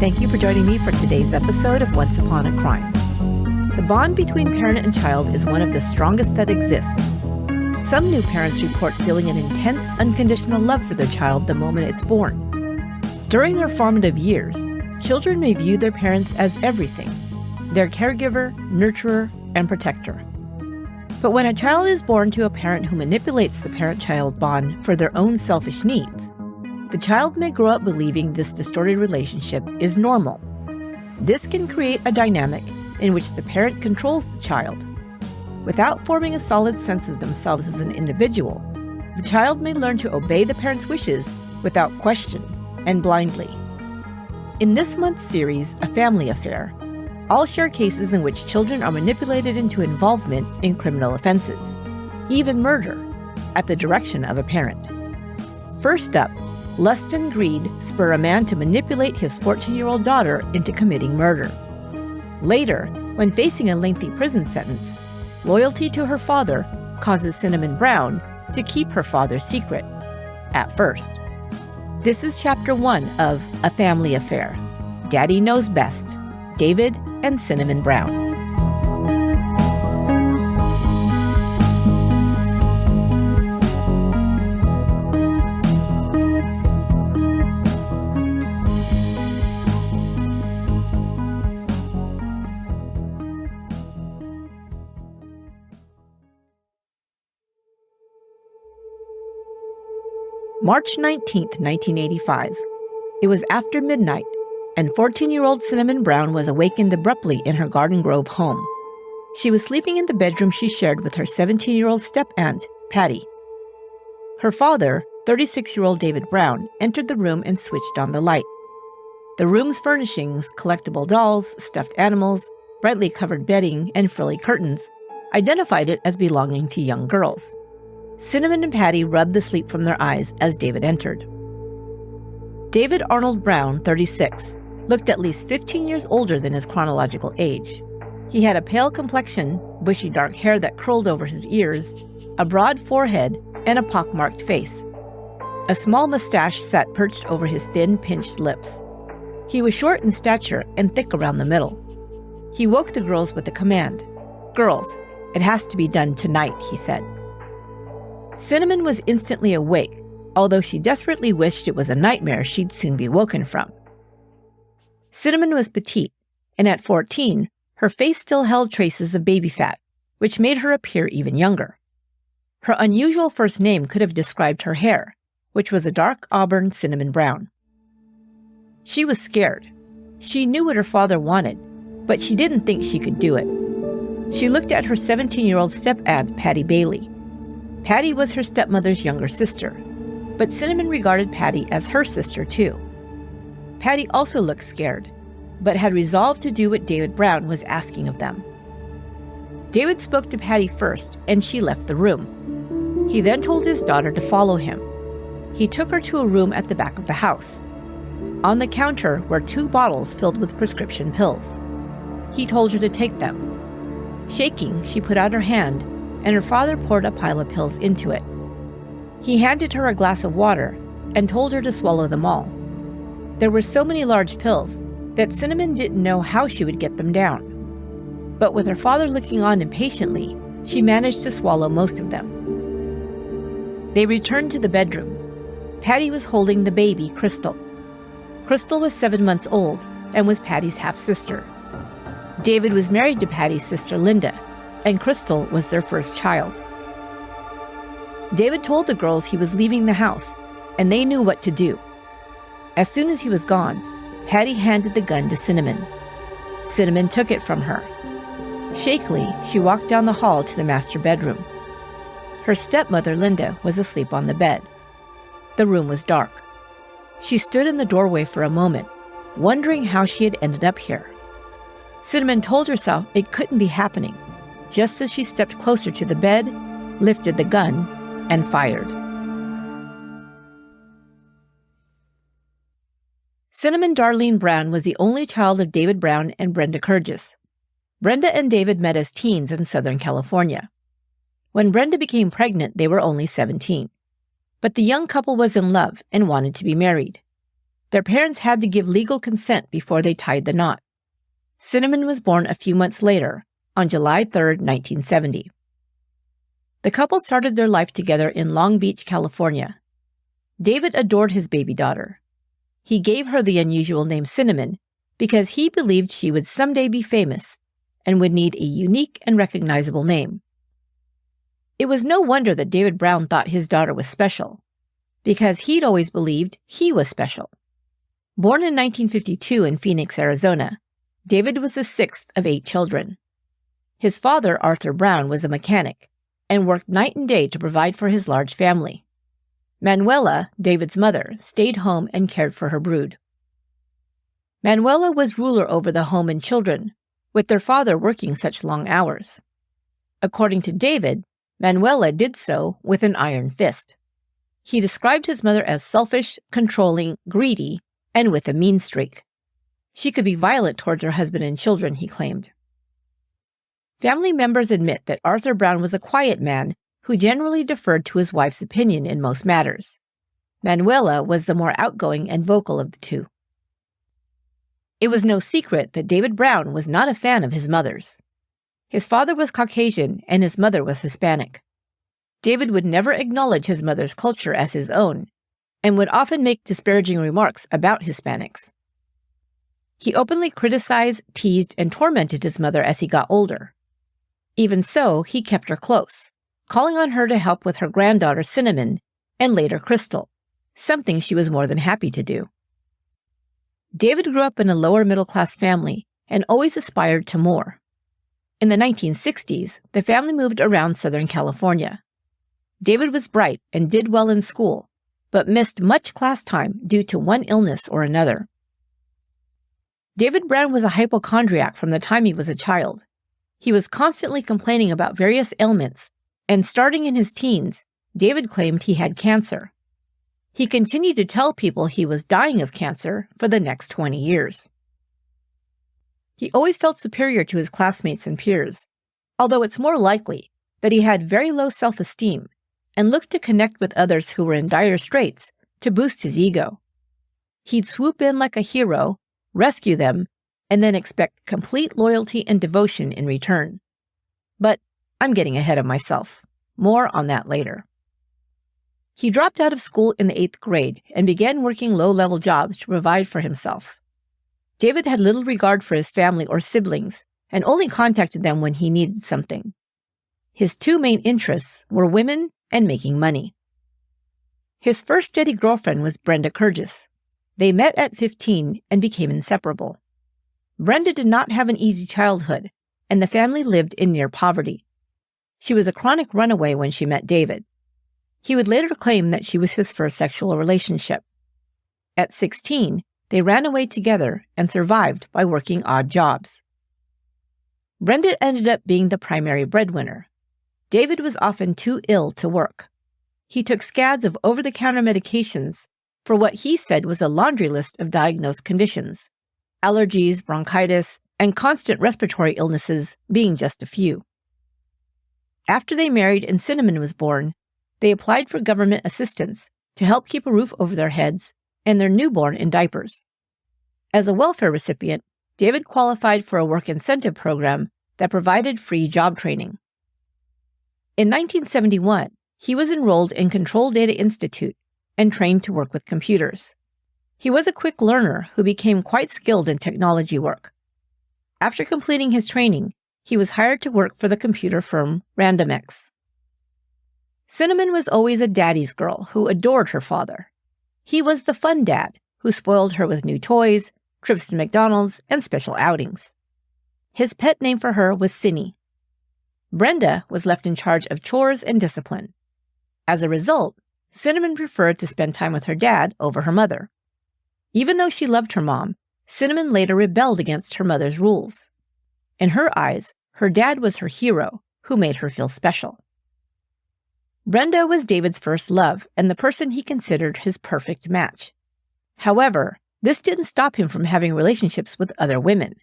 thank you for joining me for today's episode of Once Upon a Crime. The bond between parent and child is one of the strongest that exists. Some new parents report feeling an intense, unconditional love for their child the moment it's born. During their formative years, children may view their parents as everything, their caregiver, nurturer, and protector. But when a child is born to a parent who manipulates the parent-child bond for their own selfish needs, the child may grow up believing this distorted relationship is normal. This can create a dynamic in which the parent controls the child. Without forming a solid sense of themselves as an individual, the child may learn to obey the parent's wishes without question and blindly. In this month's series, A Family Affair, I'll share cases in which children are manipulated into involvement in criminal offenses, even murder, at the direction of a parent. First up, lust and greed spur a man to manipulate his 14-year-old daughter into committing murder. Later, when facing a lengthy prison sentence, loyalty to her father causes Cinnamon Brown to keep her father's secret, at first. This is Chapter 1 of A Family Affair. Daddy Knows Best, David and Cinnamon Brown. March 19th, 1985. It was after midnight, and 14-year-old Cinnamon Brown was awakened abruptly in her Garden Grove home. She was sleeping in the bedroom she shared with her 17-year-old step-aunt, Patty. Her father, 36-year-old David Brown, entered the room and switched on the light. The room's furnishings, collectible dolls, stuffed animals, brightly covered bedding, and frilly curtains identified it as belonging to young girls. Cinnamon and Patty rubbed the sleep from their eyes as David entered. David Arnold Brown, 36, looked at least 15 years older than his chronological age. He had a pale complexion, bushy dark hair that curled over his ears, a broad forehead, and a pockmarked face. A small mustache sat perched over his thin, pinched lips. He was short in stature and thick around the middle. He woke the girls with a command. "Girls, it has to be done tonight," he said. Cinnamon was instantly awake, although she desperately wished it was a nightmare she'd soon be woken from. Cinnamon was petite, and at 14, her face still held traces of baby fat, which made her appear even younger. Her unusual first name could have described her hair, which was a dark auburn cinnamon brown. She was scared. She knew what her father wanted, but she didn't think she could do it. She looked at her 17-year-old step-aunt, Patty Bailey. Patty was her stepmother's younger sister, but Cinnamon regarded Patty as her sister too. Patty also looked scared, but had resolved to do what David Brown was asking of them. David spoke to Patty first, and she left the room. He then told his daughter to follow him. He took her to a room at the back of the house. On the counter were 2 bottles filled with prescription pills. He told her to take them. Shaking, she put out her hand, and her father poured a pile of pills into it. He handed her a glass of water and told her to swallow them all. There were so many large pills that Cinnamon didn't know how she would get them down. But with her father looking on impatiently, she managed to swallow most of them. They returned to the bedroom. Patty was holding the baby, Crystal. Crystal was 7 months old and was Patty's half-sister. David was married to Patty's sister, Linda, and Crystal was their first child. David told the girls he was leaving the house, and they knew what to do. As soon as he was gone, Patty handed the gun to Cinnamon. Cinnamon took it from her. Shakily, she walked down the hall to the master bedroom. Her stepmother, Linda, was asleep on the bed. The room was dark. She stood in the doorway for a moment, wondering how she had ended up here. Cinnamon told herself it couldn't be happening, just as she stepped closer to the bed, lifted the gun, and fired. Cinnamon Darlene Brown was the only child of David Brown and Brenda Curgis. Brenda and David met as teens in Southern California. When Brenda became pregnant, they were only 17. But the young couple was in love and wanted to be married. Their parents had to give legal consent before they tied the knot. Cinnamon was born a few months later, on July 3, 1970. The couple started their life together in Long Beach, California. David adored his baby daughter. He gave her the unusual name Cinnamon because he believed she would someday be famous and would need a unique and recognizable name. It was no wonder that David Brown thought his daughter was special, because he'd always believed he was special. Born in 1952 in Phoenix, Arizona, David was the sixth of 8 children. His father, Arthur Brown, was a mechanic and worked night and day to provide for his large family. Manuela, David's mother, stayed home and cared for her brood. Manuela was ruler over the home and children, with their father working such long hours. According to David, Manuela did so with an iron fist. He described his mother as selfish, controlling, greedy, and with a mean streak. She could be violent towards her husband and children, he claimed. Family members admit that Arthur Brown was a quiet man who generally deferred to his wife's opinion in most matters. Manuela was the more outgoing and vocal of the two. It was no secret that David Brown was not a fan of his mother's. His father was Caucasian and his mother was Hispanic. David would never acknowledge his mother's culture as his own, and would often make disparaging remarks about Hispanics. He openly criticized, teased, and tormented his mother as he got older. Even so, he kept her close, calling on her to help with her granddaughter Cinnamon and later Crystal, something she was more than happy to do. David grew up in a lower middle-class family and always aspired to more. In the 1960s, the family moved around Southern California. David was bright and did well in school, but missed much class time due to one illness or another. David Brown was a hypochondriac from the time he was a child. He was constantly complaining about various ailments, and starting in his teens, David claimed he had cancer. He continued to tell people he was dying of cancer for the next 20 years. He always felt superior to his classmates and peers, although it's more likely that he had very low self-esteem and looked to connect with others who were in dire straits to boost his ego. He'd swoop in like a hero, rescue them, and then expect complete loyalty and devotion in return. But I'm getting ahead of myself. More on that later. He dropped out of school in the 8th grade and began working low-level jobs to provide for himself. David had little regard for his family or siblings and only contacted them when he needed something. His 2 main interests were women and making money. His first steady girlfriend was Brenda Curgis. They met at 15 and became inseparable. Brenda did not have an easy childhood, and the family lived in near poverty. She was a chronic runaway when she met David. He would later claim that she was his first sexual relationship. At 16, they ran away together and survived by working odd jobs. Brenda ended up being the primary breadwinner. David was often too ill to work. He took scads of over-the-counter medications for what he said was a laundry list of diagnosed conditions, allergies, bronchitis, and constant respiratory illnesses being just a few. After they married and Cinnamon was born, they applied for government assistance to help keep a roof over their heads and their newborn in diapers. As a welfare recipient, David qualified for a work incentive program that provided free job training. In 1971, he was enrolled in Control Data Institute and trained to work with computers. He was a quick learner who became quite skilled in technology work. After completing his training, he was hired to work for the computer firm RandomX. Cinnamon was always a daddy's girl who adored her father. He was the fun dad who spoiled her with new toys, trips to McDonald's, and special outings. His pet name for her was Cinny. Brenda was left in charge of chores and discipline. As a result, Cinnamon preferred to spend time with her dad over her mother. Even though she loved her mom, Cinnamon later rebelled against her mother's rules. In her eyes, her dad was her hero, who made her feel special. Brenda was David's first love and the person he considered his perfect match. However, this didn't stop him from having relationships with other women.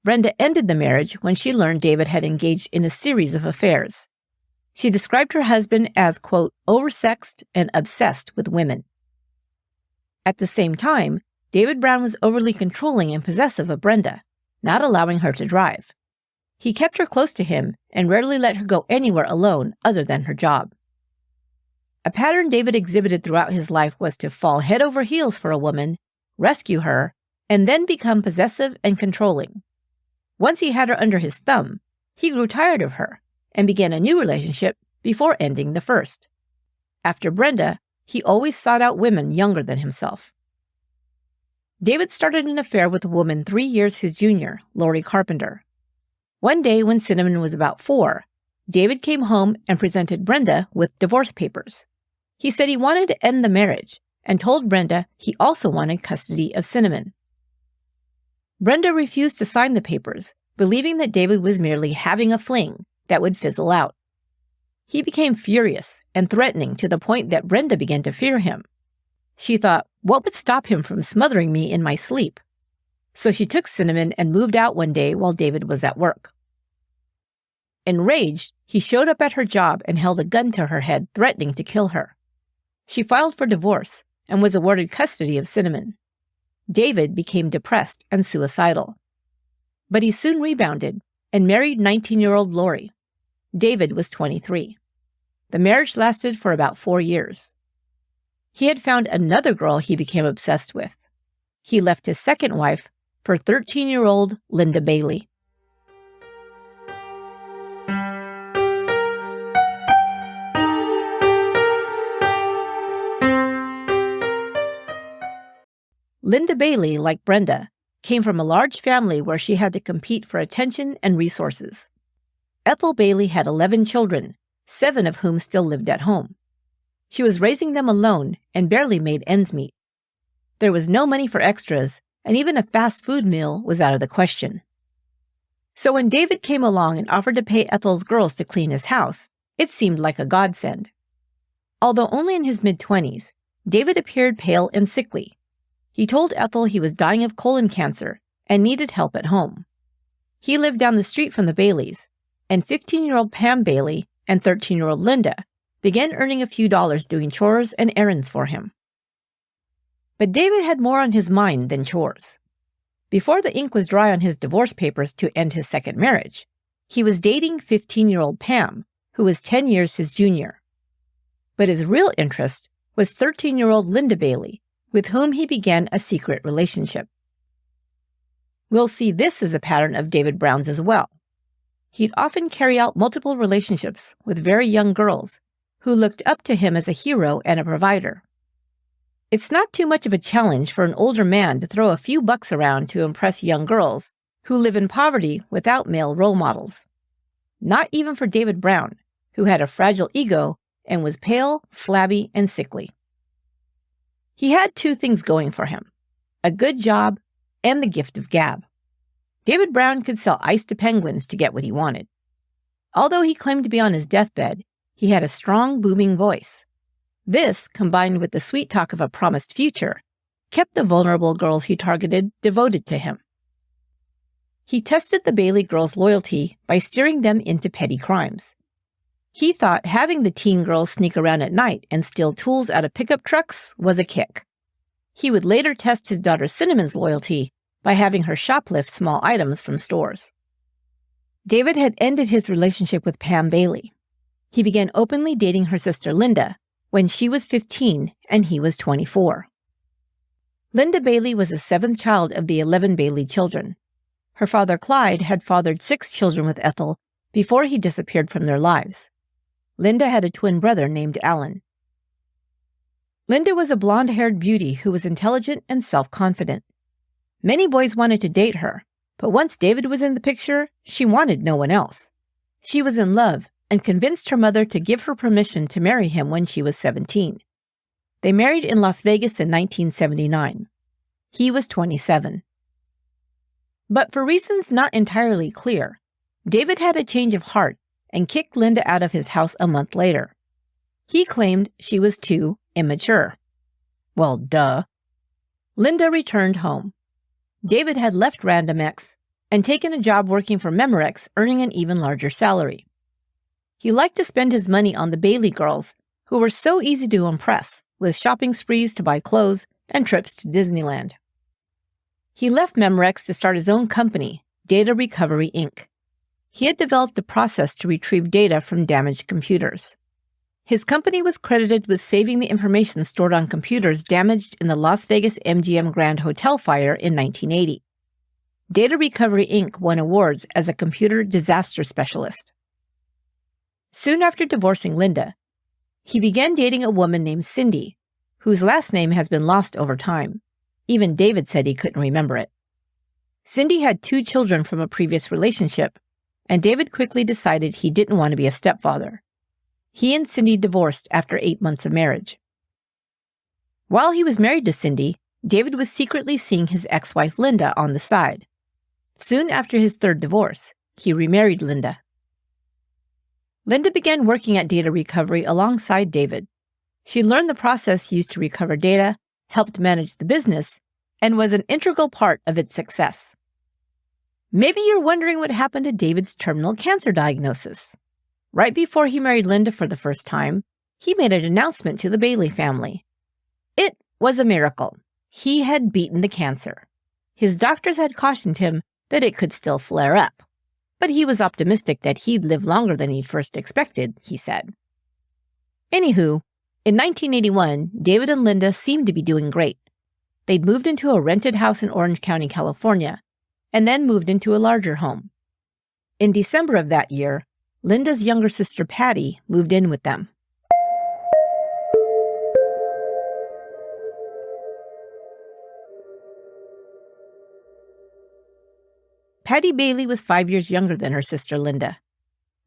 Brenda ended the marriage when she learned David had engaged in a series of affairs. She described her husband as, quote, oversexed and obsessed with women. At the same time, David Brown was overly controlling and possessive of Brenda, not allowing her to drive. He kept her close to him and rarely let her go anywhere alone other than her job. A pattern David exhibited throughout his life was to fall head over heels for a woman, rescue her, and then become possessive and controlling. Once he had her under his thumb, he grew tired of her and began a new relationship before ending the first. After Brenda, he always sought out women younger than himself. David started an affair with a woman 3 years his junior, Lori Carpenter. One day when Cinnamon was about 4, David came home and presented Brenda with divorce papers. He said he wanted to end the marriage and told Brenda he also wanted custody of Cinnamon. Brenda refused to sign the papers, believing that David was merely having a fling that would fizzle out. He became furious and threatening to the point that Brenda began to fear him. She thought, what would stop him from smothering me in my sleep? So she took Cinnamon and moved out one day while David was at work. Enraged, he showed up at her job and held a gun to her head, threatening to kill her. She filed for divorce and was awarded custody of Cinnamon. David became depressed and suicidal. But he soon rebounded and married 19-year-old Lori. David was 23. The marriage lasted for about 4 years. He had found another girl he became obsessed with. He left his second wife for 13-year-old Linda Bailey. Linda Bailey, like Brenda, came from a large family where she had to compete for attention and resources. Ethel Bailey had 11 children, 7 of whom still lived at home. She was raising them alone and barely made ends meet. There was no money for extras, and even a fast food meal was out of the question. So when David came along and offered to pay Ethel's girls to clean his house, it seemed like a godsend. Although only in his mid-20s, David appeared pale and sickly. He told Ethel he was dying of colon cancer and needed help at home. He lived down the street from the Baileys, and 15-year-old Pam Bailey and 13-year-old Linda began earning a few dollars doing chores and errands for him. But David had more on his mind than chores. Before the ink was dry on his divorce papers to end his second marriage, he was dating 15-year-old Pam, who was 10 years his junior. But his real interest was 13-year-old Linda Bailey, with whom he began a secret relationship. We'll see this as a pattern of David Brown's as well. He'd often carry out multiple relationships with very young girls who looked up to him as a hero and a provider. It's not too much of a challenge for an older man to throw a few bucks around to impress young girls who live in poverty without male role models. Not even for David Brown, who had a fragile ego and was pale, flabby, and sickly. He had 2 things going for him: a good job and the gift of gab. David Brown could sell ice to penguins to get what he wanted. Although he claimed to be on his deathbed, he had a strong, booming voice. This, combined with the sweet talk of a promised future, kept the vulnerable girls he targeted devoted to him. He tested the Bailey girls' loyalty by steering them into petty crimes. He thought having the teen girls sneak around at night and steal tools out of pickup trucks was a kick. He would later test his daughter Cinnamon's loyalty by having her shoplift small items from stores. David had ended his relationship with Pam Bailey. He began openly dating her sister Linda when she was 15 and he was 24. Linda Bailey was the 7th child of the 11 Bailey children. Her father Clyde had fathered 6 children with Ethel before he disappeared from their lives. Linda had a twin brother named Alan. Linda was a blonde-haired beauty who was intelligent and self-confident. Many boys wanted to date her, but once David was in the picture, she wanted no one else. She was in love and convinced her mother to give her permission to marry him when she was 17. They married in Las Vegas in 1979. He was 27. But for reasons not entirely clear, David had a change of heart and kicked Linda out of his house a month later. He claimed she was too immature. Well, duh. Linda returned home. David had left RandomX and taken a job working for Memorex, earning an even larger salary. He liked to spend his money on the Bailey girls, who were so easy to impress, with shopping sprees to buy clothes and trips to Disneyland. He left Memorex to start his own company, Data Recovery, Inc. He had developed a process to retrieve data from damaged computers. His company was credited with saving the information stored on computers damaged in the Las Vegas MGM Grand Hotel fire in 1980. Data Recovery, Inc. won awards as a computer disaster specialist. Soon after divorcing Linda, he began dating a woman named Cindy, whose last name has been lost over time. Even David said he couldn't remember it. Cindy had 2 children from a previous relationship, and David quickly decided he didn't want to be a stepfather. He and Cindy divorced after 8 months of marriage. While he was married to Cindy, David was secretly seeing his ex-wife Linda on the side. Soon after his 3rd divorce, he remarried Linda. Linda began working at Data Recovery alongside David. She learned the process used to recover data, helped manage the business, and was an integral part of its success. Maybe you're wondering what happened to David's terminal cancer diagnosis. Right before he married Linda for the first time, he made an announcement to the Bailey family. It was a miracle. He had beaten the cancer. His doctors had cautioned him that it could still flare up, but he was optimistic that he'd live longer than he'd first expected, he said. Anywho, in 1981, David and Linda seemed to be doing great. They'd moved into a rented house in Orange County, California, and then moved into a larger home. In December of that year, Linda's younger sister Patty moved in with them. Patty Bailey was 5 years younger than her sister Linda.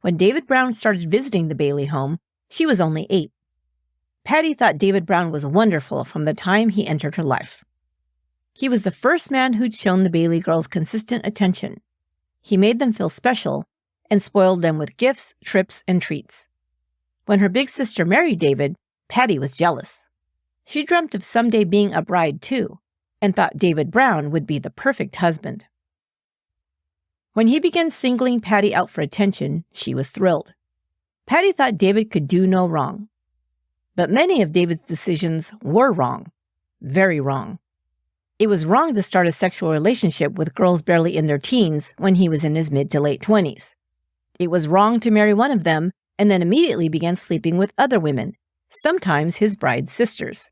When David Brown started visiting the Bailey home, she was only 8. Patty thought David Brown was wonderful from the time he entered her life. He was the first man who'd shown the Bailey girls consistent attention. He made them feel special and spoiled them with gifts, trips, and treats. When her big sister married David, Patty was jealous. She dreamt of someday being a bride too, and thought David Brown would be the perfect husband. When he began singling Patty out for attention, she was thrilled. Patty thought David could do no wrong. But many of David's decisions were wrong. Very wrong. It was wrong to start a sexual relationship with girls barely in their teens when he was in his mid to late 20s. It was wrong to marry one of them and then immediately began sleeping with other women, sometimes his bride's sisters.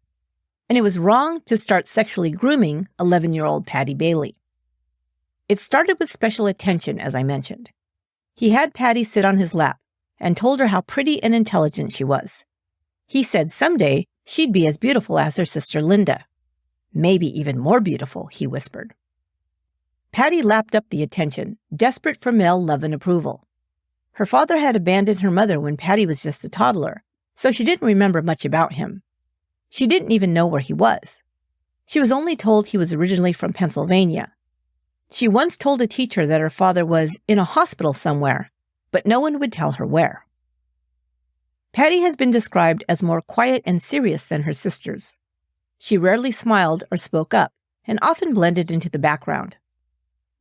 And it was wrong to start sexually grooming 11-year-old Patty Bailey. It started with special attention, as I mentioned. He had Patty sit on his lap and told her how pretty and intelligent she was. He said someday she'd be as beautiful as her sister Linda. Maybe even more beautiful, he whispered. Patty lapped up the attention, desperate for male love and approval. Her father had abandoned her mother when Patty was just a toddler, so she didn't remember much about him. She didn't even know where he was. She was only told he was originally from Pennsylvania. She once told a teacher that her father was in a hospital somewhere, but no one would tell her where. Patty has been described as more quiet and serious than her sisters. She rarely smiled or spoke up, and often blended into the background.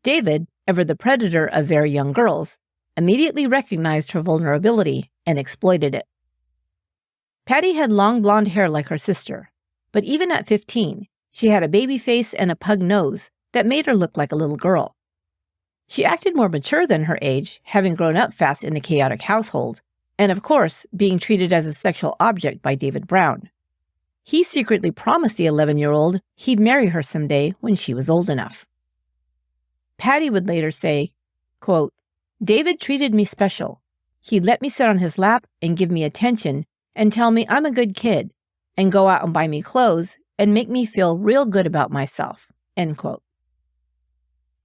David, ever the predator of very young girls, immediately recognized her vulnerability and exploited it. Patty had long blonde hair like her sister, but even at 15, she had a baby face and a pug nose that made her look like a little girl. She acted more mature than her age, having grown up fast in a chaotic household, and of course, being treated as a sexual object by David Brown. He secretly promised the 11-year-old he'd marry her someday when she was old enough. Patty would later say, quote, "David treated me special. He'd let me sit on his lap and give me attention and tell me I'm a good kid and go out and buy me clothes and make me feel real good about myself." End quote.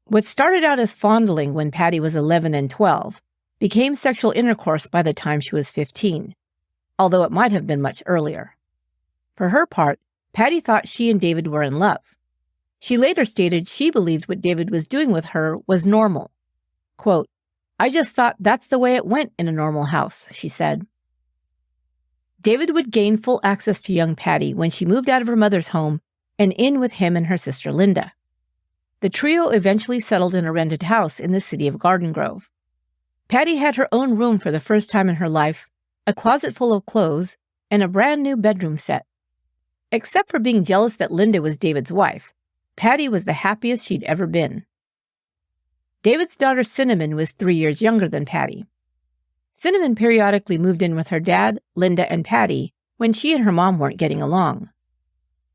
What started out as fondling when Patty was 11 and 12 became sexual intercourse by the time she was 15, although it might have been much earlier. For her part, Patty thought she and David were in love. She later stated she believed what David was doing with her was normal. Quote, "I just thought that's the way it went in a normal house," she said. David would gain full access to young Patty when she moved out of her mother's home and in with him and her sister Linda. The trio eventually settled in a rented house in the city of Garden Grove. Patty had her own room for the first time in her life, a closet full of clothes, and a brand new bedroom set. Except for being jealous that Linda was David's wife, Patty was the happiest she'd ever been. David's daughter Cinnamon was 3 years younger than Patty. Cinnamon periodically moved in with her dad, Linda, and Patty when she and her mom weren't getting along.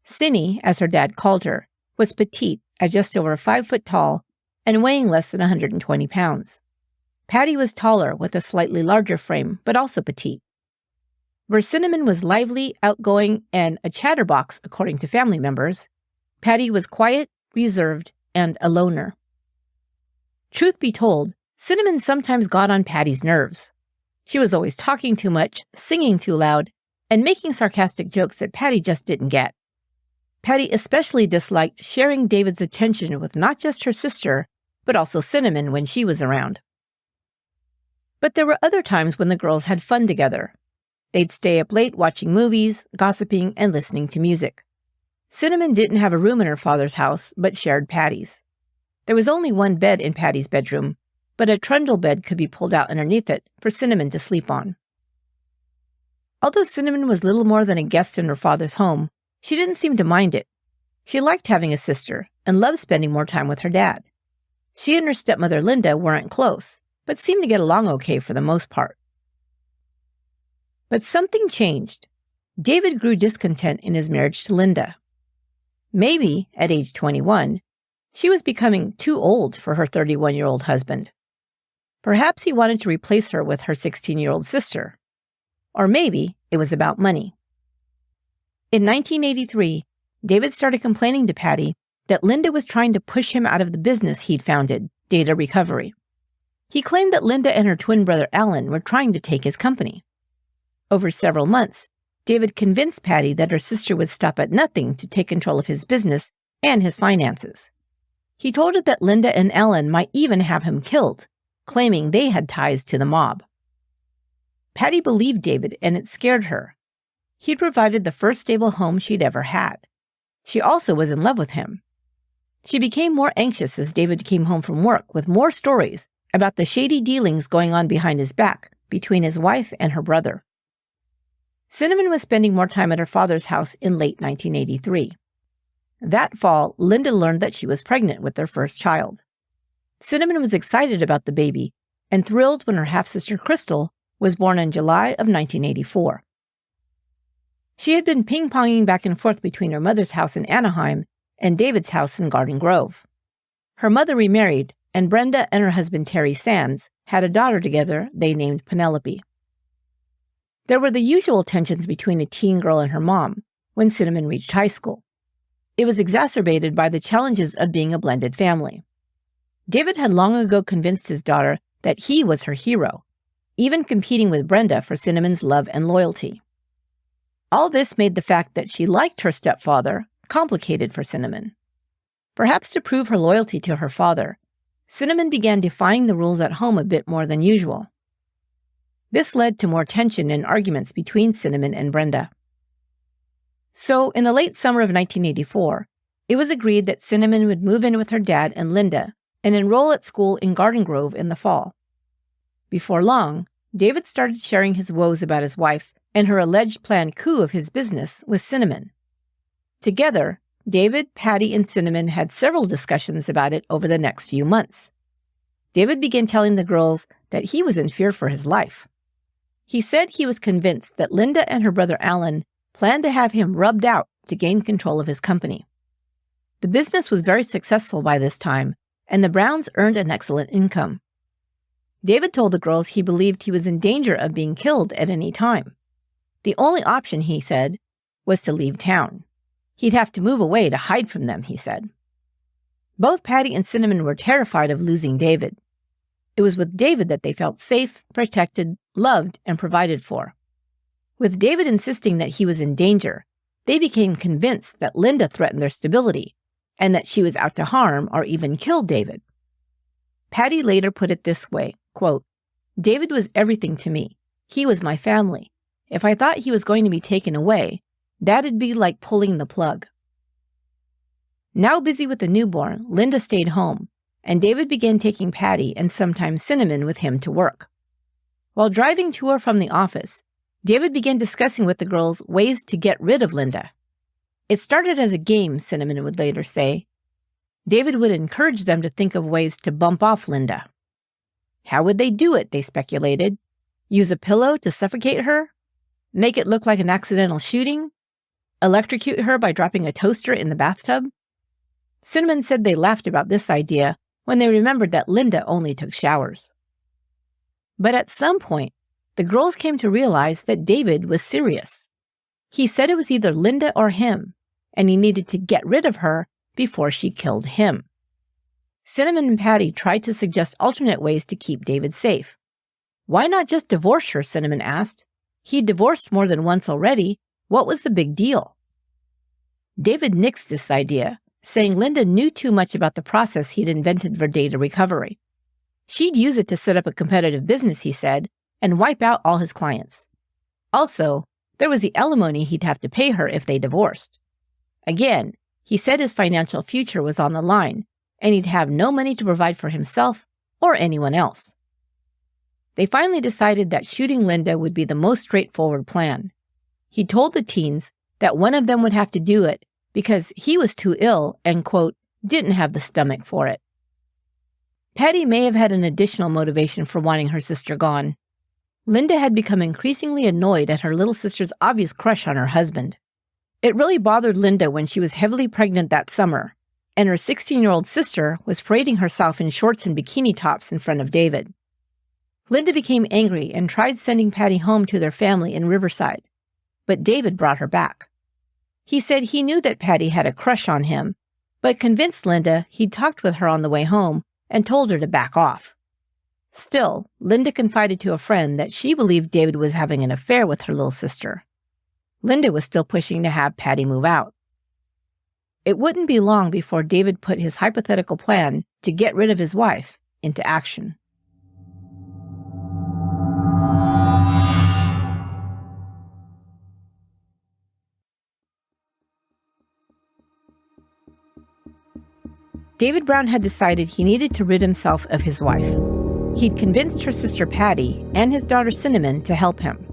Cinny, as her dad called her, was petite at just over 5 foot tall and weighing less than 120 pounds. Patty was taller with a slightly larger frame, but also petite. Where Cinnamon was lively, outgoing, and a chatterbox, according to family members, Patty was quiet, reserved, and a loner. Truth be told, Cinnamon sometimes got on Patty's nerves. She was always talking too much, singing too loud, and making sarcastic jokes that Patty just didn't get. Patty especially disliked sharing David's attention with not just her sister, but also Cinnamon when she was around. But there were other times when the girls had fun together. They'd stay up late watching movies, gossiping, and listening to music. Cinnamon didn't have a room in her father's house, but shared Patty's. There was only one bed in Patty's bedroom, but a trundle bed could be pulled out underneath it for Cinnamon to sleep on. Although Cinnamon was little more than a guest in her father's home, she didn't seem to mind it. She liked having a sister and loved spending more time with her dad. She and her stepmother Linda weren't close, but seemed to get along okay for the most part. But something changed. David grew discontent in his marriage to Linda. Maybe, at age 21, she was becoming too old for her 31-year-old husband. Perhaps he wanted to replace her with her 16-year-old sister. Or maybe it was about money. In 1983, David started complaining to Patty that Linda was trying to push him out of the business he'd founded, Data Recovery. He claimed that Linda and her twin brother Alan were trying to take his company. Over several months, David convinced Patty that her sister would stop at nothing to take control of his business and his finances. He told her that Linda and Alan might even have him killed, claiming they had ties to the mob. Patty believed David, and it scared her. He'd provided the first stable home she'd ever had. She also was in love with him. She became more anxious as David came home from work with more stories about the shady dealings going on behind his back between his wife and her brother. Cinnamon was spending more time at her father's house in late 1983. That fall, Linda learned that she was pregnant with their first child. Cinnamon was excited about the baby and thrilled when her half-sister Crystal was born in July of 1984. She had been ping-ponging back and forth between her mother's house in Anaheim and David's house in Garden Grove. Her mother remarried, and Brenda and her husband Terry Sands had a daughter together they named Penelope. There were the usual tensions between a teen girl and her mom when Cinnamon reached high school. It was exacerbated by the challenges of being a blended family. David had long ago convinced his daughter that he was her hero, even competing with Brenda for Cinnamon's love and loyalty. All this made the fact that she liked her stepfather complicated for Cinnamon. Perhaps to prove her loyalty to her father, Cinnamon began defying the rules at home a bit more than usual. This led to more tension and arguments between Cinnamon and Brenda. So, in the late summer of 1984, it was agreed that Cinnamon would move in with her dad and Linda and enroll at school in Garden Grove in the fall. Before long, David started sharing his woes about his wife and her alleged planned coup of his business with Cinnamon. Together, David, Patty, and Cinnamon had several discussions about it over the next few months. David began telling the girls that he was in fear for his life. He said he was convinced that Linda and her brother Alan planned to have him rubbed out to gain control of his company. The business was very successful by this time, and the Browns earned an excellent income. David told the girls he believed he was in danger of being killed at any time. The only option, he said, was to leave town. He'd have to move away to hide from them, he said. Both Patty and Cinnamon were terrified of losing David. It was with David that they felt safe, protected, loved, and provided for. With David insisting that he was in danger, they became convinced that Linda threatened their stability and that she was out to harm or even kill David. Patty later put it this way, quote, "David was everything to me. He was my family. If I thought he was going to be taken away, that'd be like pulling the plug." Now busy with the newborn, Linda stayed home, and David began taking Patty and sometimes Cinnamon with him to work. While driving to or from the office, David began discussing with the girls ways to get rid of Linda. It started as a game, Cinnamon would later say. David would encourage them to think of ways to bump off Linda. How would they do it, they speculated? Use a pillow to suffocate her? Make it look like an accidental shooting? Electrocute her by dropping a toaster in the bathtub? Cinnamon said they laughed about this idea when they remembered that Linda only took showers. But at some point, the girls came to realize that David was serious. He said it was either Linda or him, and he needed to get rid of her before she killed him. Cinnamon and Patty tried to suggest alternate ways to keep David safe. Why not just divorce her, Cinnamon asked. He'd divorced more than once already. What was the big deal? David nixed this idea, saying Linda knew too much about the process he'd invented for data recovery. She'd use it to set up a competitive business, he said, and wipe out all his clients. Also, there was the alimony he'd have to pay her if they divorced. Again, he said his financial future was on the line, and he'd have no money to provide for himself or anyone else. They finally decided that shooting Linda would be the most straightforward plan. He told the teens that one of them would have to do it because he was too ill and, quote, didn't have the stomach for it. Patty may have had an additional motivation for wanting her sister gone. Linda had become increasingly annoyed at her little sister's obvious crush on her husband. It really bothered Linda when she was heavily pregnant that summer, and her 16-year-old sister was parading herself in shorts and bikini tops in front of David. Linda became angry and tried sending Patty home to their family in Riverside, but David brought her back. He said he knew that Patty had a crush on him, but convinced Linda he'd talked with her on the way home and told her to back off. Still, Linda confided to a friend that she believed David was having an affair with her little sister. Linda was still pushing to have Patty move out. It wouldn't be long before David put his hypothetical plan to get rid of his wife into action. David Brown had decided he needed to rid himself of his wife. He'd convinced her sister Patty and his daughter Cinnamon to help him.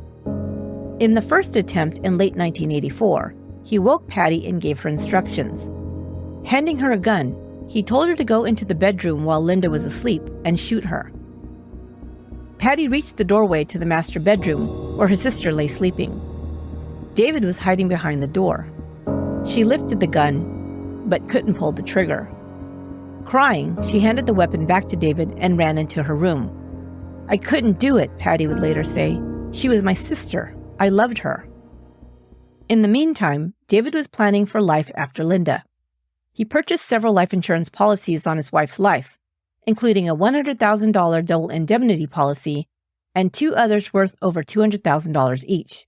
In the first attempt in late 1984, he woke Patty and gave her instructions. Handing her a gun, he told her to go into the bedroom while Linda was asleep and shoot her. Patty reached the doorway to the master bedroom where her sister lay sleeping. David was hiding behind the door. She lifted the gun, but couldn't pull the trigger. Crying, she handed the weapon back to David and ran into her room. "I couldn't do it," Patty would later say. "She was my sister. I loved her." In the meantime, David was planning for life after Linda. He purchased several life insurance policies on his wife's life, including a $100,000 double indemnity policy and two others worth over $200,000 each.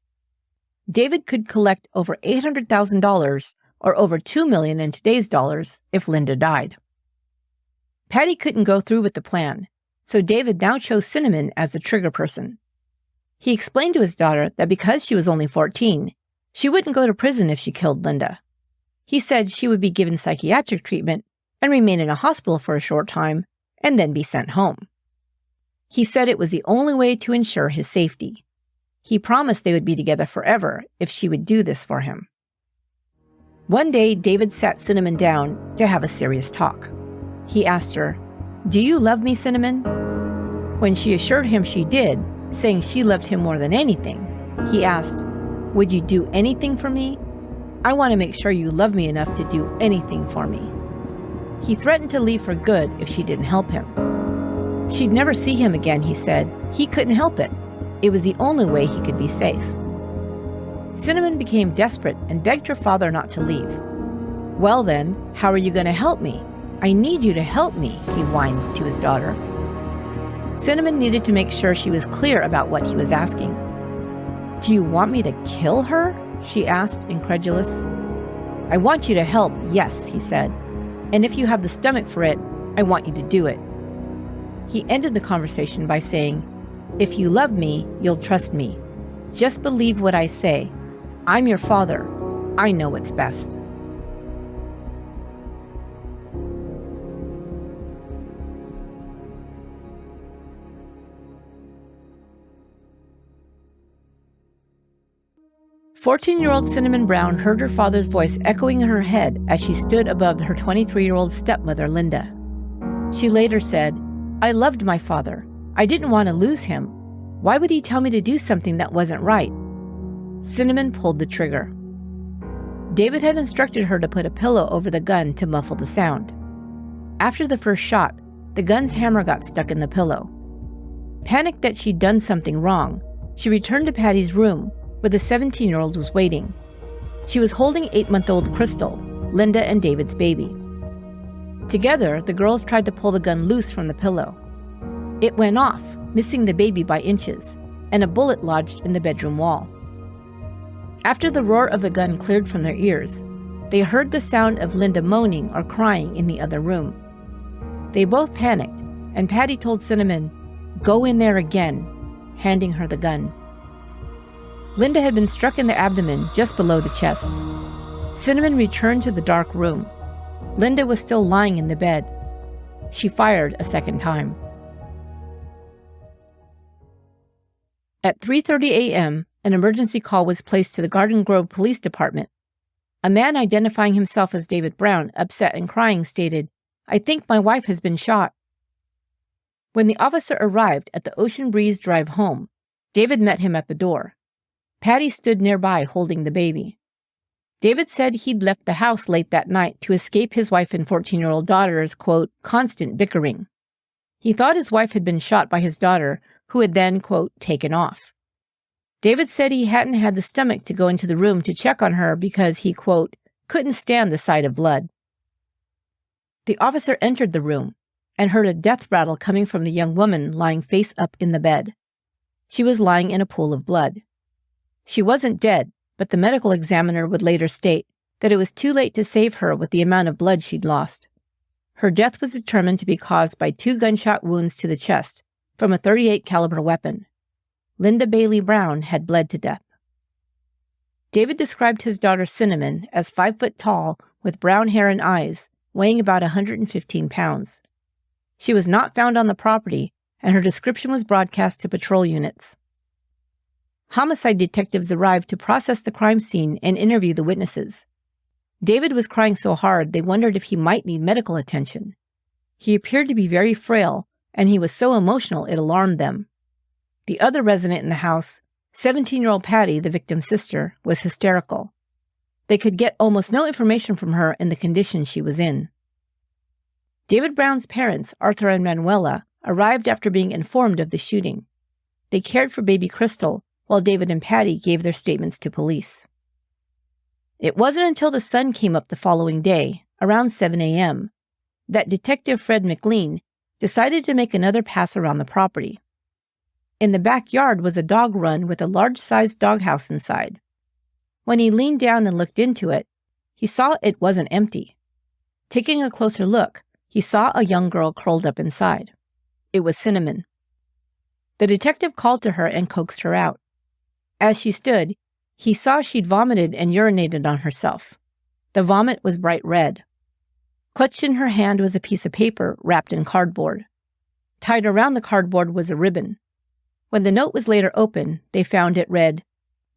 David could collect over $800,000, or over $2 million in today's dollars, if Linda died. Patty couldn't go through with the plan, so David now chose Cinnamon as the trigger person. He explained to his daughter that because she was only 14, she wouldn't go to prison if she killed Linda. He said she would be given psychiatric treatment and remain in a hospital for a short time and then be sent home. He said it was the only way to ensure his safety. He promised they would be together forever if she would do this for him. One day, David sat Cinnamon down to have a serious talk. He asked her, "Do you love me, Cinnamon?" When she assured him she did, saying she loved him more than anything, he asked, "Would you do anything for me? I want to make sure you love me enough to do anything for me." He threatened to leave for good if she didn't help him. She'd never see him again, he said. He couldn't help it. It was the only way he could be safe. Cinnamon became desperate and begged her father not to leave. "Well then, how are you going to help me? I need you to help me," he whined to his daughter. Cinnamon needed to make sure she was clear about what he was asking. "Do you want me to kill her?" she asked, incredulous. "I want you to help, yes," he said. "And if you have the stomach for it, I want you to do it." He ended the conversation by saying, "If you love me, you'll trust me. Just believe what I say. I'm your father. I know what's best." 14-year-old Cinnamon Brown heard her father's voice echoing in her head as she stood above her 23-year-old stepmother, Linda. She later said, "I loved my father. I didn't want to lose him. Why would he tell me to do something that wasn't right?" Cinnamon pulled the trigger. David had instructed her to put a pillow over the gun to muffle the sound. After the first shot, the gun's hammer got stuck in the pillow. Panicked that she'd done something wrong, she returned to Patty's room, where the 17-year-old was waiting. She was holding 8-month-old Crystal, Linda and David's baby. Together, the girls tried to pull the gun loose from the pillow. It went off, missing the baby by inches, and a bullet lodged in the bedroom wall. After the roar of the gun cleared from their ears, they heard the sound of Linda moaning or crying in the other room. They both panicked, and Patty told Cinnamon, "Go in there again," handing her the gun. Linda had been struck in the abdomen just below the chest. Cinnamon returned to the dark room. Linda was still lying in the bed. She fired a second time. At 3:30 a.m., an emergency call was placed to the Garden Grove Police Department. A man identifying himself as David Brown, upset and crying, stated, "I think my wife has been shot." When the officer arrived at the Ocean Breeze Drive home, David met him at the door. Patty stood nearby holding the baby. David said he'd left the house late that night to escape his wife and 14-year-old daughter's, quote, "constant bickering." He thought his wife had been shot by his daughter, who had then, quote, "taken off." David said he hadn't had the stomach to go into the room to check on her because he, quote, "couldn't stand the sight of blood." The officer entered the room and heard a death rattle coming from the young woman lying face up in the bed. She was lying in a pool of blood. She wasn't dead, but the medical examiner would later state that it was too late to save her with the amount of blood she'd lost. Her death was determined to be caused by 2 gunshot wounds to the chest from a .38 caliber weapon. Linda Bailey Brown had bled to death. David described his daughter Cinnamon as 5 foot tall with brown hair and eyes, weighing about 115 pounds. She was not found on the property, and her description was broadcast to patrol units. Homicide detectives arrived to process the crime scene and interview the witnesses. David was crying so hard they wondered if he might need medical attention. He appeared to be very frail, and he was so emotional it alarmed them. The other resident in the house, 17-year-old Patty, the victim's sister, was hysterical. They could get almost no information from her in the condition she was in. David Brown's parents, Arthur and Manuela, arrived after being informed of the shooting. They cared for baby Crystal, while David and Patty gave their statements to police. It wasn't until the sun came up the following day, around 7 a.m., that Detective Fred McLean decided to make another pass around the property. In the backyard was a dog run with a large-sized doghouse inside. When he leaned down and looked into it, he saw it wasn't empty. Taking a closer look, he saw a young girl curled up inside. It was Cinnamon. The detective called to her and coaxed her out. As she stood, he saw she'd vomited and urinated on herself. The vomit was bright red. Clutched in her hand was a piece of paper wrapped in cardboard. Tied around the cardboard was a ribbon. When the note was later opened, they found it read,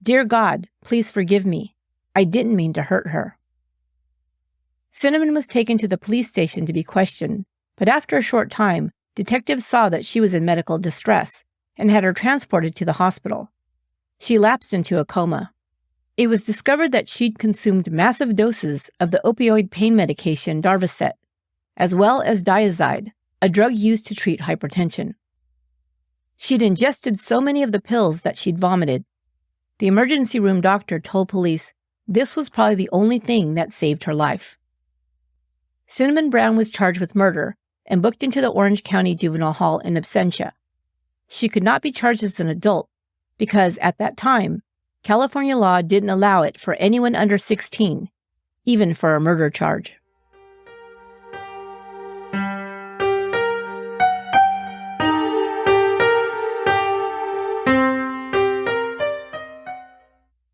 "Dear God, please forgive me. I didn't mean to hurt her." Cinnamon was taken to the police station to be questioned, but after a short time, detectives saw that she was in medical distress and had her transported to the hospital. She lapsed into a coma. It was discovered that she'd consumed massive doses of the opioid pain medication Darvocet, as well as diazide, a drug used to treat hypertension. She'd ingested so many of the pills that she'd vomited. The emergency room doctor told police this was probably the only thing that saved her life. Cinnamon Brown was charged with murder and booked into the Orange County Juvenile Hall in absentia. She could not be charged as an adult because, at that time, California law didn't allow it for anyone under 16, even for a murder charge.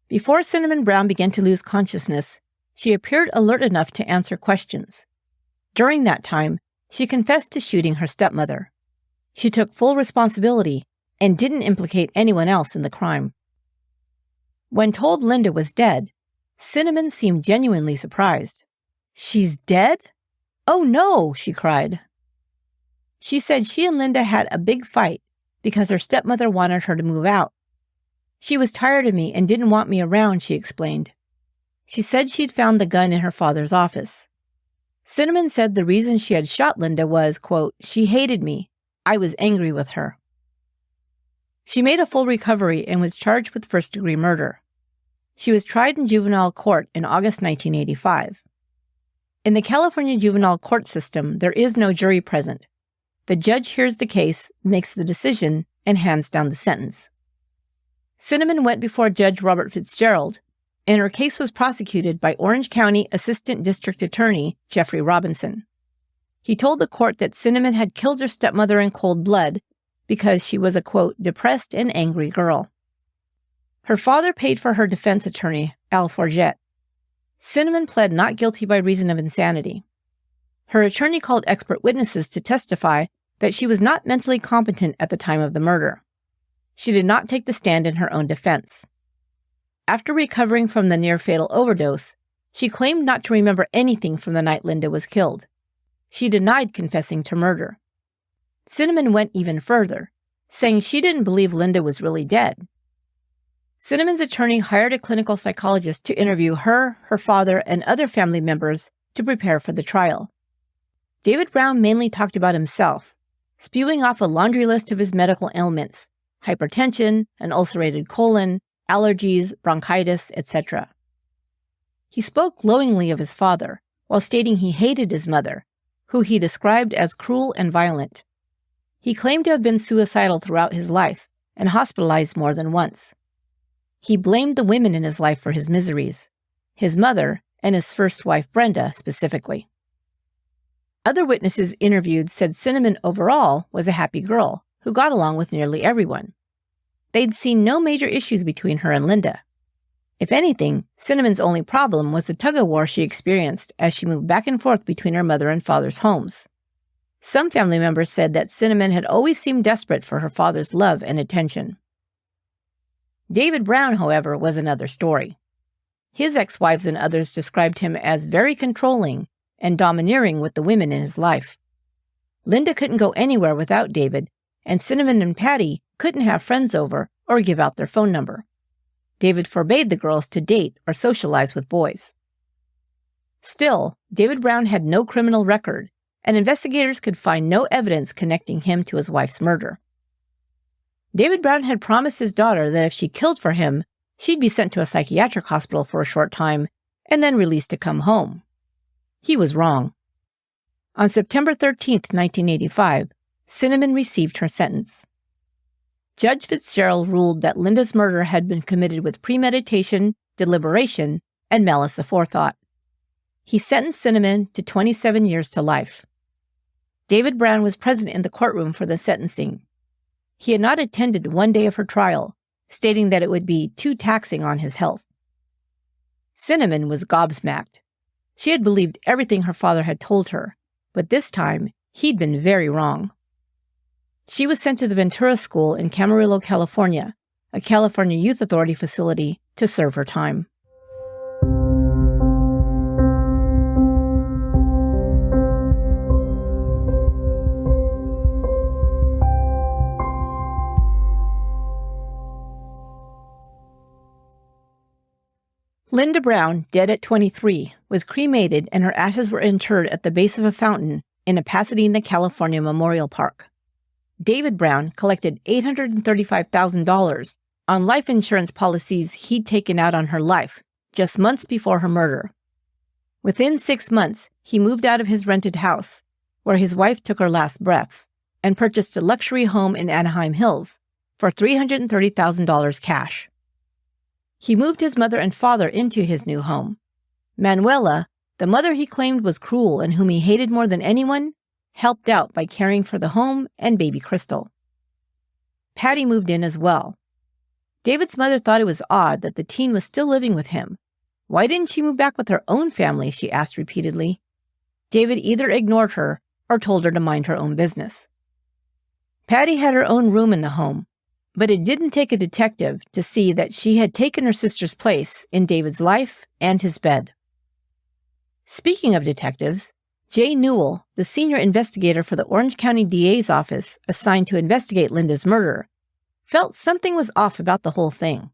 Before Cinnamon Brown began to lose consciousness, she appeared alert enough to answer questions. During that time, she confessed to shooting her stepmother. She took full responsibility and didn't implicate anyone else in the crime. When told Linda was dead, Cinnamon seemed genuinely surprised. "She's dead? Oh no," she cried. She said she and Linda had a big fight because her stepmother wanted her to move out. "She was tired of me and didn't want me around," she explained. She said she'd found the gun in her father's office. Cinnamon said the reason she had shot Linda was, quote, "She hated me. I was angry with her." She made a full recovery and was charged with first-degree murder. She was tried in juvenile court in August 1985. In the California juvenile court system, there is no jury present. The judge hears the case, makes the decision, and hands down the sentence. Cinnamon went before Judge Robert Fitzgerald, and her case was prosecuted by Orange County Assistant District Attorney Jeffrey Robinson. He told the court that Cinnamon had killed her stepmother in cold blood because she was a, quote, "depressed and angry girl." Her father paid for her defense attorney, Al Forget. Cinnamon pled not guilty by reason of insanity. Her attorney called expert witnesses to testify that she was not mentally competent at the time of the murder. She did not take the stand in her own defense. After recovering from the near-fatal overdose, she claimed not to remember anything from the night Linda was killed. She denied confessing to murder. Cinnamon went even further, saying she didn't believe Linda was really dead. Cinnamon's attorney hired a clinical psychologist to interview her, her father, and other family members to prepare for the trial. David Brown mainly talked about himself, spewing off a laundry list of his medical ailments: hypertension, an ulcerated colon, allergies, bronchitis, etc. He spoke glowingly of his father, while stating he hated his mother, who he described as cruel and violent. He claimed to have been suicidal throughout his life and hospitalized more than once. He blamed the women in his life for his miseries, his mother and his first wife Brenda specifically. Other witnesses interviewed said Cinnamon overall was a happy girl who got along with nearly everyone. They'd seen no major issues between her and Linda. If anything, Cinnamon's only problem was the tug-of-war she experienced as she moved back and forth between her mother and father's homes. Some family members said that Cinnamon had always seemed desperate for her father's love and attention. David Brown, however, was another story. His ex-wives and others described him as very controlling and domineering with the women in his life. Linda couldn't go anywhere without David, and Cinnamon and Patty couldn't have friends over or give out their phone number. David forbade the girls to date or socialize with boys. Still, David Brown had no criminal record, and investigators could find no evidence connecting him to his wife's murder. David Brown had promised his daughter that if she killed for him, she'd be sent to a psychiatric hospital for a short time and then released to come home. He was wrong. On September 13, 1985, Cinnamon received her sentence. Judge Fitzgerald ruled that Linda's murder had been committed with premeditation, deliberation, and malice aforethought. He sentenced Cinnamon to 27 years to life. David Brown was present in the courtroom for the sentencing. He had not attended one day of her trial, stating that it would be too taxing on his health. Cinnamon was gobsmacked. She had believed everything her father had told her, but this time he'd been very wrong. She was sent to the Ventura School in Camarillo, California, a California Youth Authority facility, to serve her time. Linda Brown, dead at 23, was cremated and her ashes were interred at the base of a fountain in a Pasadena, California memorial park. David Brown collected $835,000 on life insurance policies he'd taken out on her life just months before her murder. Within 6 months, he moved out of his rented house, where his wife took her last breaths, and purchased a luxury home in Anaheim Hills for $330,000 cash. He moved his mother and father into his new home. Manuela, the mother he claimed was cruel and whom he hated more than anyone, helped out by caring for the home and baby Crystal. Patty moved in as well. David's mother thought it was odd that the teen was still living with him. Why didn't she move back with her own family, she asked repeatedly. David either ignored her or told her to mind her own business. Patty had her own room in the home, But it didn't take a detective to see that she had taken her sister's place in David's life and his bed. Speaking of detectives, Jay Newell, the senior investigator for the Orange County DA's office assigned to investigate Linda's murder, felt something was off about the whole thing.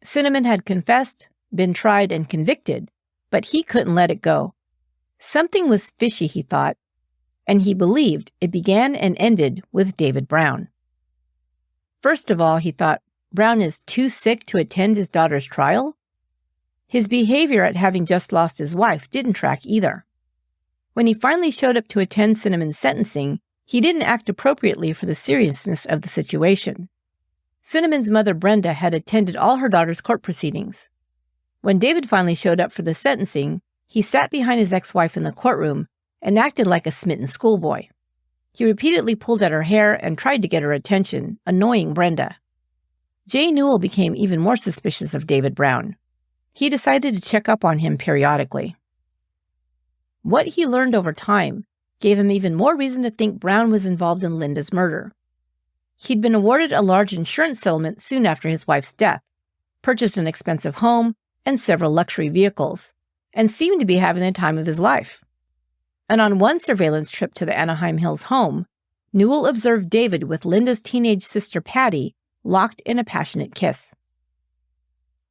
Cinnamon had confessed, been tried, and convicted, but he couldn't let it go. Something was fishy, he thought, and he believed it began and ended with David Brown. First of all, he thought, Brown is too sick to attend his daughter's trial? His behavior at having just lost his wife didn't track either. When he finally showed up to attend Cinnamon's sentencing, he didn't act appropriately for the seriousness of the situation. Cinnamon's mother, Brenda, had attended all her daughter's court proceedings. When David finally showed up for the sentencing, he sat behind his ex-wife in the courtroom and acted like a smitten schoolboy. He repeatedly pulled at her hair and tried to get her attention, annoying Brenda. Jay Newell became even more suspicious of David Brown. He decided to check up on him periodically. What he learned over time gave him even more reason to think Brown was involved in Linda's murder. He'd been awarded a large insurance settlement soon after his wife's death, purchased an expensive home and several luxury vehicles, and seemed to be having the time of his life. And on one surveillance trip to the Anaheim Hills home, Newell observed David with Linda's teenage sister Patty locked in a passionate kiss.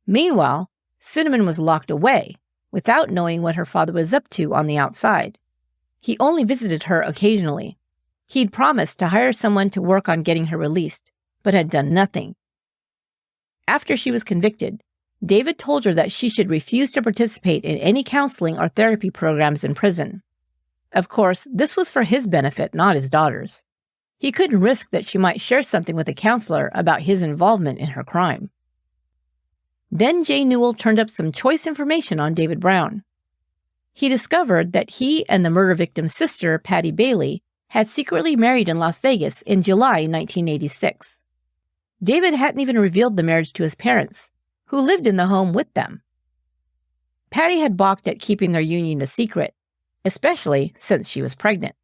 Meanwhile, Cinnamon was locked away, without knowing what her father was up to on the outside. He only visited her occasionally. He'd promised to hire someone to work on getting her released, but had done nothing. After she was convicted, David told her that she should refuse to participate in any counseling or therapy programs in prison. Of course, this was for his benefit, not his daughter's. He couldn't risk that she might share something with a counselor about his involvement in her crime. Then Jay Newell turned up some choice information on David Brown. He discovered that he and the murder victim's sister, Patty Bailey, had secretly married in Las Vegas in July 1986. David hadn't even revealed the marriage to his parents, who lived in the home with them. Patty had balked at keeping their union a secret, especially since she was pregnant.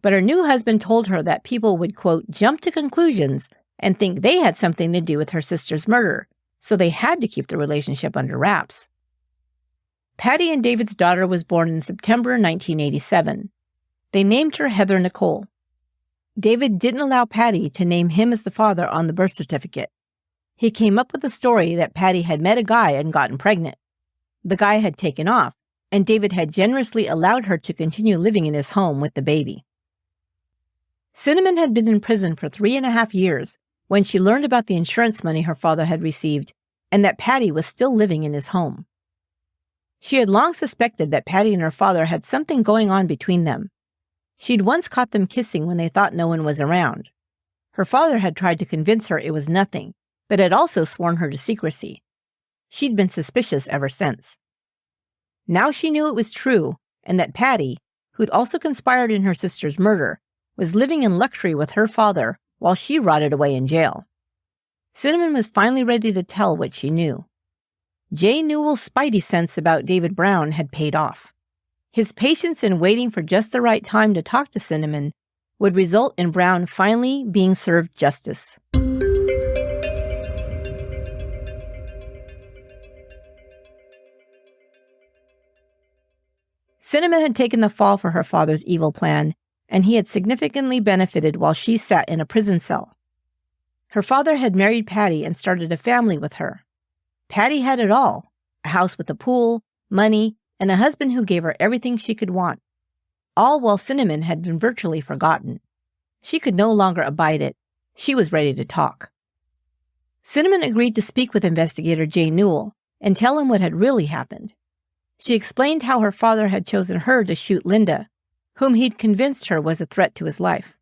But her new husband told her that people would, quote, jump to conclusions and think they had something to do with her sister's murder, so they had to keep the relationship under wraps. Patty and David's daughter was born in September 1987. They named her Heather Nicole. David didn't allow Patty to name him as the father on the birth certificate. He came up with the story that Patty had met a guy and gotten pregnant. The guy had taken off, and David had generously allowed her to continue living in his home with the baby. Cinnamon had been in prison for 3.5 years when she learned about the insurance money her father had received and that Patty was still living in his home. She had long suspected that Patty and her father had something going on between them. She'd once caught them kissing when they thought no one was around. Her father had tried to convince her it was nothing, but had also sworn her to secrecy. She'd been suspicious ever since. Now she knew it was true, and that Patty, who'd also conspired in her sister's murder, was living in luxury with her father while she rotted away in jail. Cinnamon was finally ready to tell what she knew. Jay Newell's spidey sense about David Brown had paid off. His patience in waiting for just the right time to talk to Cinnamon would result in Brown finally being served justice. Cinnamon had taken the fall for her father's evil plan, and he had significantly benefited while she sat in a prison cell. Her father had married Patty and started a family with her. Patty had it all: a house with a pool, money, and a husband who gave her everything she could want. All while Cinnamon had been virtually forgotten. She could no longer abide it. She was ready to talk. Cinnamon agreed to speak with investigator Jay Newell and tell him what had really happened. She explained how her father had chosen her to shoot Linda, whom he'd convinced her was a threat to his life.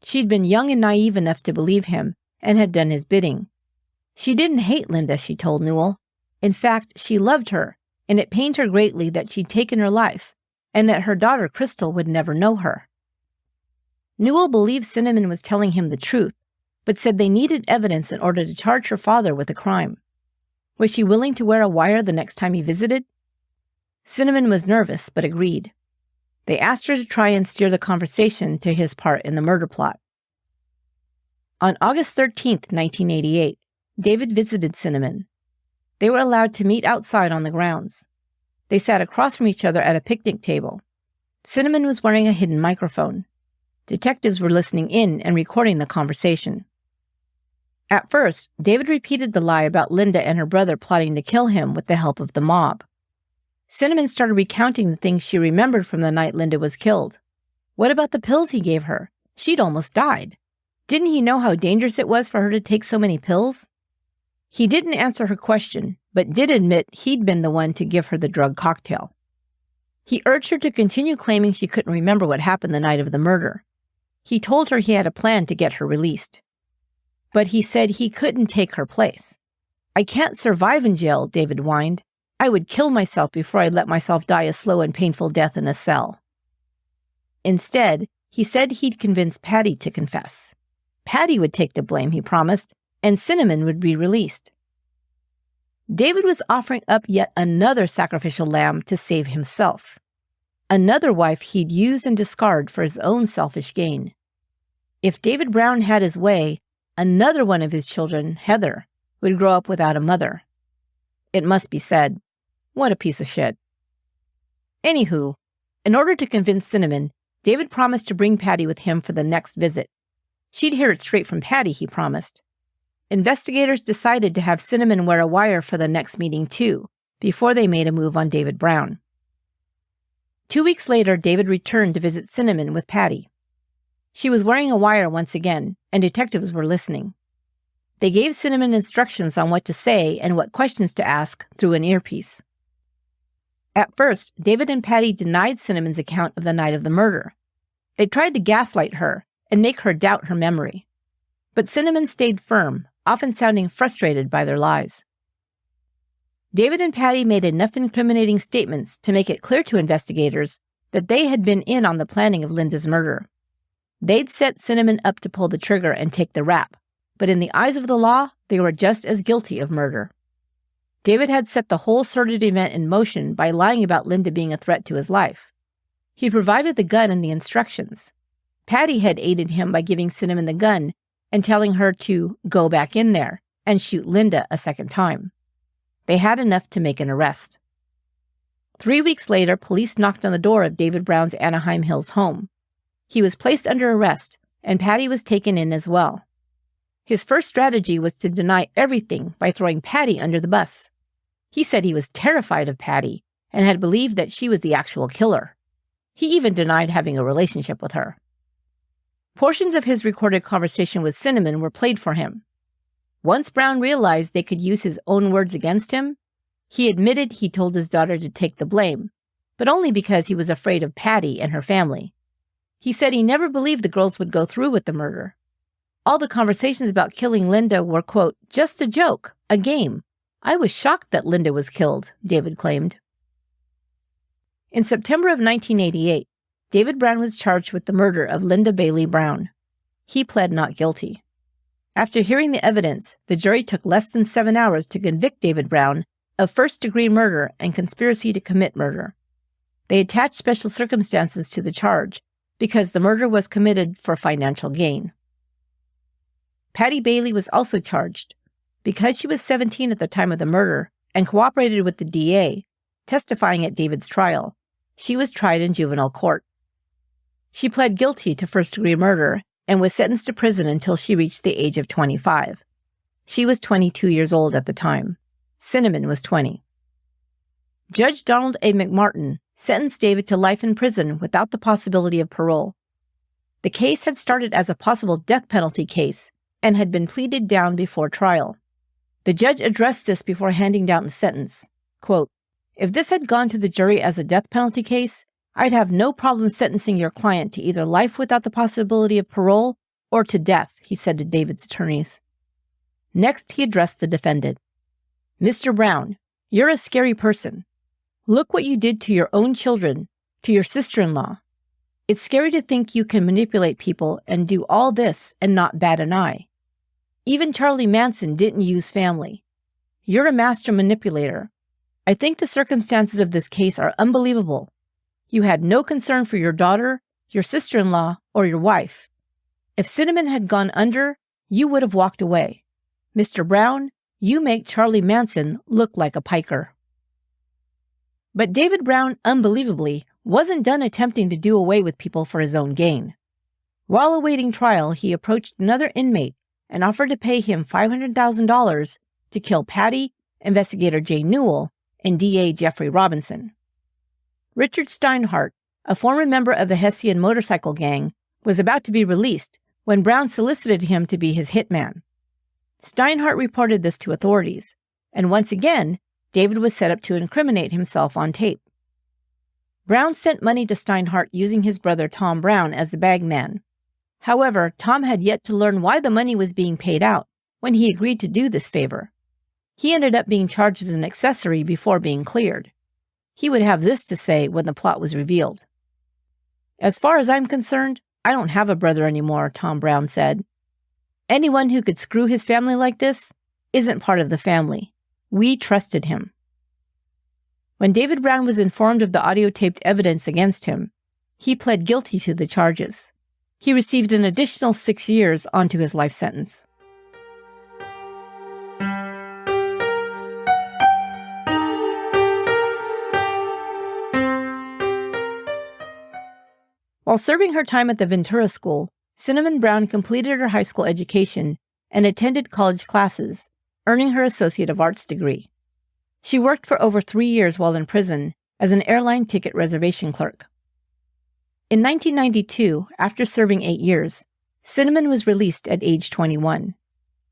She'd been young and naive enough to believe him and had done his bidding. She didn't hate Linda, she told Newell. In fact, she loved her, and it pained her greatly that she'd taken her life and that her daughter Crystal would never know her. Newell believed Cinnamon was telling him the truth, but said they needed evidence in order to charge her father with a crime. Was she willing to wear a wire the next time he visited? Cinnamon was nervous, but agreed. They asked her to try and steer the conversation to his part in the murder plot. On August 13th, 1988, David visited Cinnamon. They were allowed to meet outside on the grounds. They sat across from each other at a picnic table. Cinnamon was wearing a hidden microphone. Detectives were listening in and recording the conversation. At first, David repeated the lie about Linda and her brother plotting to kill him with the help of the mob. Cinnamon started recounting the things she remembered from the night Linda was killed. What about the pills he gave her? She'd almost died. Didn't he know how dangerous it was for her to take so many pills? He didn't answer her question, but did admit he'd been the one to give her the drug cocktail. He urged her to continue claiming she couldn't remember what happened the night of the murder. He told her he had a plan to get her released. But he said he couldn't take her place. "I can't survive in jail," David whined. "I would kill myself before I'd let myself die a slow and painful death in a cell." Instead, he said he'd convince Patty to confess. Patty would take the blame, he promised, and Cinnamon would be released. David was offering up yet another sacrificial lamb to save himself. Another wife he'd use and discard for his own selfish gain. If David Brown had his way, another one of his children, Heather, would grow up without a mother. It must be said, what a piece of shit. Anywho, in order to convince Cinnamon, David promised to bring Patty with him for the next visit. She'd hear it straight from Patty, he promised. Investigators decided to have Cinnamon wear a wire for the next meeting too, before they made a move on David Brown. 2 weeks later, David returned to visit Cinnamon with Patty. She was wearing a wire once again, and detectives were listening. They gave Cinnamon instructions on what to say and what questions to ask through an earpiece. At first, David and Patty denied Cinnamon's account of the night of the murder. They tried to gaslight her and make her doubt her memory. But Cinnamon stayed firm, often sounding frustrated by their lies. David and Patty made enough incriminating statements to make it clear to investigators that they had been in on the planning of Linda's murder. They'd set Cinnamon up to pull the trigger and take the rap, but in the eyes of the law, they were just as guilty of murder. David had set the whole sordid event in motion by lying about Linda being a threat to his life. He provided the gun and the instructions. Patty had aided him by giving Cinnamon the gun and telling her to go back in there and shoot Linda a second time. They had enough to make an arrest. 3 weeks later, police knocked on the door of David Brown's Anaheim Hills home. He was placed under arrest, and Patty was taken in as well. His first strategy was to deny everything by throwing Patty under the bus. He said he was terrified of Patty and had believed that she was the actual killer. He even denied having a relationship with her. Portions of his recorded conversation with Cinnamon were played for him. Once Brown realized they could use his own words against him, he admitted he told his daughter to take the blame, but only because he was afraid of Patty and her family. He said he never believed the girls would go through with the murder. All the conversations about killing Linda were, quote, just a joke, a game. I was shocked that Linda was killed, David claimed. In September of 1988, David Brown was charged with the murder of Linda Bailey Brown. He pled not guilty. After hearing the evidence, the jury took less than 7 hours to convict David Brown of first-degree murder and conspiracy to commit murder. They attached special circumstances to the charge because the murder was committed for financial gain. Patty Bailey was also charged. Because she was 17 at the time of the murder and cooperated with the DA, testifying at David's trial, she was tried in juvenile court. She pled guilty to first-degree murder and was sentenced to prison until she reached the age of 25. She was 22 years old at the time. Cinnamon was 20. Judge Donald A. McMartin sentenced David to life in prison without the possibility of parole. The case had started as a possible death penalty case and had been pleaded down before trial. The judge addressed this before handing down the sentence. Quote, "If this had gone to the jury as a death penalty case, I'd have no problem sentencing your client to either life without the possibility of parole or to death," he said to David's attorneys. Next, he addressed the defendant. "Mr. Brown, you're a scary person. Look what you did to your own children, to your sister-in-law. It's scary to think you can manipulate people and do all this and not bat an eye. Even Charlie Manson didn't use family. You're a master manipulator. I think the circumstances of this case are unbelievable. You had no concern for your daughter, your sister-in-law, or your wife. If Cinnamon had gone under, you would have walked away. Mr. Brown, you make Charlie Manson look like a piker. But David Brown, unbelievably, wasn't done attempting to do away with people for his own gain. While awaiting trial, he approached another inmate and offered to pay him $500,000 to kill Patty, investigator Jay Newell, and DA Jeffrey Robinson. Richard Steinhardt, a former member of the Hessian motorcycle gang, was about to be released when Brown solicited him to be his hitman. Steinhardt reported this to authorities, and once again, David was set up to incriminate himself on tape. Brown sent money to Steinhardt using his brother Tom Brown as the bagman. However, Tom had yet to learn why the money was being paid out when he agreed to do this favor. He ended up being charged as an accessory before being cleared. He would have this to say when the plot was revealed. "As far as I'm concerned, I don't have a brother anymore," Tom Brown said. "Anyone who could screw his family like this isn't part of the family. We trusted him." When David Brown was informed of the audio-taped evidence against him, he pled guilty to the charges. He received an additional 6 years onto his life sentence. While serving her time at the Ventura School, Cinnamon Brown completed her high school education and attended college classes, earning her Associate of Arts degree. She worked for over 3 years while in prison as an airline ticket reservation clerk. In 1992, after serving 8 years, Cinnamon was released at age 21.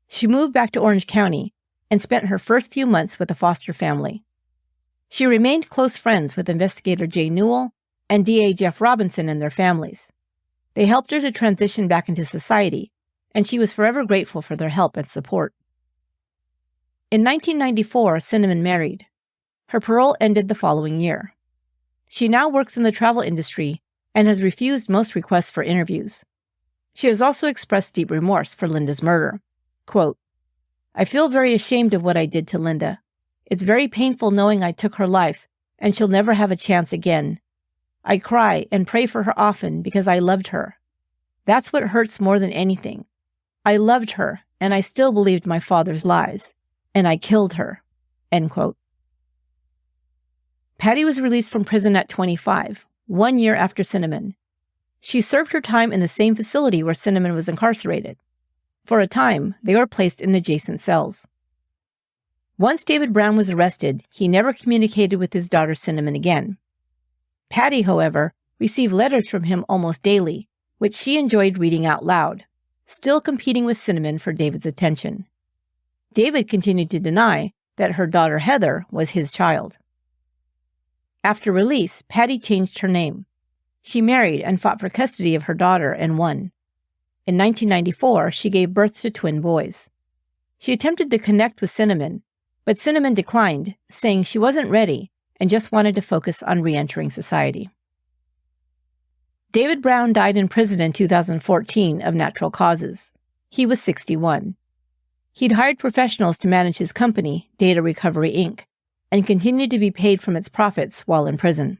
She moved back to Orange County and spent her first few months with a foster family. She remained close friends with investigator Jay Newell and DA Jeff Robinson and their families. They helped her to transition back into society, and she was forever grateful for their help and support. In 1994, Cinnamon married. Her parole ended the following year. She now works in the travel industry and has refused most requests for interviews. She has also expressed deep remorse for Linda's murder. Quote, "I feel very ashamed of what I did to Linda. It's very painful knowing I took her life, and she'll never have a chance again. I cry and pray for her often because I loved her. That's what hurts more than anything. I loved her, and I still believed my father's lies, and I killed her." End quote. Patty was released from prison at 25, 1 year after Cinnamon. She served her time in the same facility where Cinnamon was incarcerated. For a time, they were placed in adjacent cells. Once David Brown was arrested, he never communicated with his daughter Cinnamon again. Patty, however, received letters from him almost daily, which she enjoyed reading out loud, still competing with Cinnamon for David's attention. David continued to deny that her daughter Heather was his child. After release, Patty changed her name. She married and fought for custody of her daughter and won. In 1994, she gave birth to twin boys. She attempted to connect with Cinnamon, but Cinnamon declined, saying she wasn't ready and just wanted to focus on re-entering society. David Brown died in prison in 2014 of natural causes. He was 61. He'd hired professionals to manage his company, Data Recovery, Inc., and continued to be paid from its profits while in prison.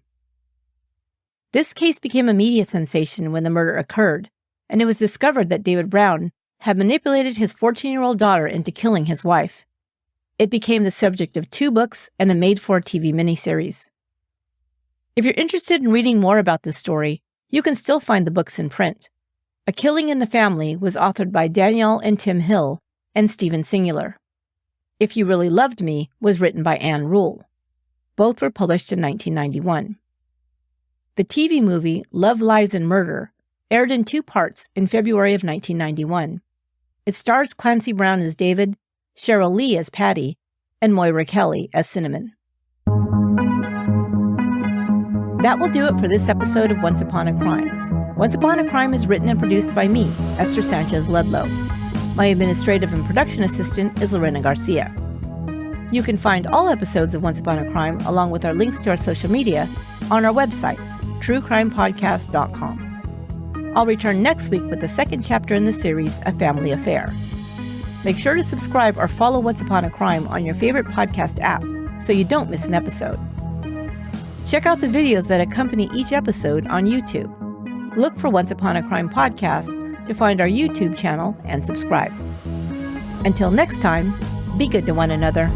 This case became a media sensation when the murder occurred, and it was discovered that David Brown had manipulated his 14-year-old daughter into killing his wife. It became the subject of 2 books and a made-for-TV miniseries. If you're interested in reading more about this story, you can still find the books in print. A Killing in the Family was authored by Danielle and Tim Hill and Stephen Singular. If You Really Loved Me was written by Anne Rule. Both were published in 1991. The TV movie Love, Lies, and Murder aired in 2 parts in February of 1991. It stars Clancy Brown as David, Cheryl Lee as Patty, and Moira Kelly as Cinnamon. That will do it for this episode of Once Upon a Crime. Once Upon a Crime is written and produced by me, Esther Sanchez-Ledlow. My administrative and production assistant is Lorena Garcia. You can find all episodes of Once Upon a Crime, along with our links to our social media, on our website, truecrimepodcast.com. I'll return next week with the second chapter in the series, A Family Affair. Make sure to subscribe or follow Once Upon a Crime on your favorite podcast app so you don't miss an episode. Check out the videos that accompany each episode on YouTube. Look for Once Upon a Crime Podcast to find our YouTube channel and subscribe. Until next time, be good to one another.